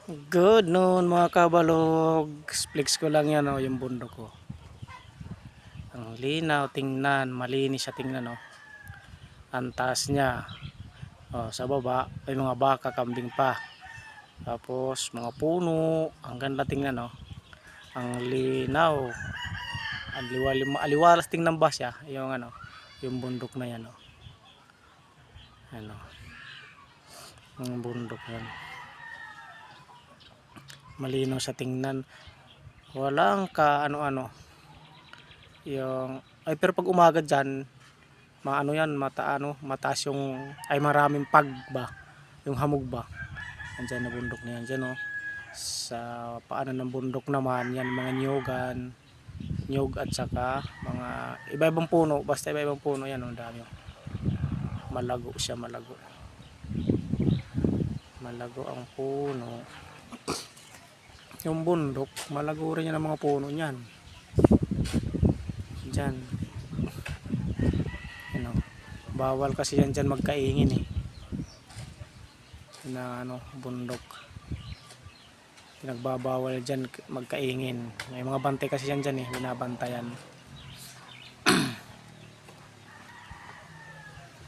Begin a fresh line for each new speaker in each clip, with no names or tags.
Good noon mga kabalog. Flex ko lang yan, yung bundok ko. Ang linaw tingnan, malinis siya tingnan, ang taas niya. Sa baba may mga baka, kambing pa. Tapos mga puno, ang ganda tingnan, ang linaw. Ang aliwalas tingnan ba siya, yung bundok na yan, yung bundok yan. Malinaw sa tingnan. Walang ka ano-ano. Pero pag umaga diyan, yan, mataas yung, maraming pag ba, yung hamog ba. Andiyan na bundok na yan dyan, sa paano ng bundok naman yan, mga nyug at saka mga iba-ibang puno, basta iba-ibang puno yan, ang dami. Malago siya, malago ang puno. Yung bundok, malago rin yan ang mga puno niyan dyan. Bawal kasi yan dyan magkaingin na bundok, pinagbabawal dyan magkaingin. May mga bantay kasi yan dyan, binabantayan.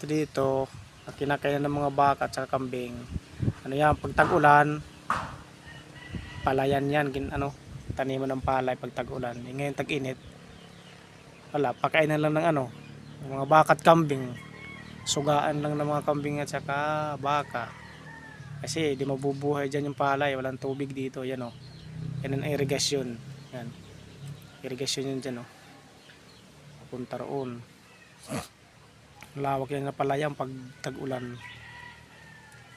Ito dito, kinakain ng mga baka at saka kambing. Yan, pag tag-ulan, palayan yan, taniman ng palay pag tag-ulan. Ngayon tag-init, wala, pakainan lang ng mga baka at kambing. Sugaan lang ng mga kambing at saka baka. Kasi di mabubuhay dyan yung palay, walang tubig dito. Yan yan ang irigasyon. Yan, irigasyon yun dyan papunta roon. Lawak yan na palayan pag tag-ulan,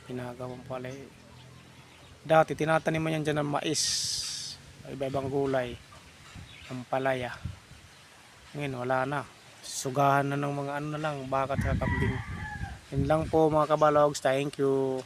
ginagawang palay. Dati tinataniman yan dyan ng mais, iba-ibang gulay, ang palaya. Ngayon wala na, sugahan na ng mga na lang, baka at kambing. Yun lang po mga kabalogs, thank you.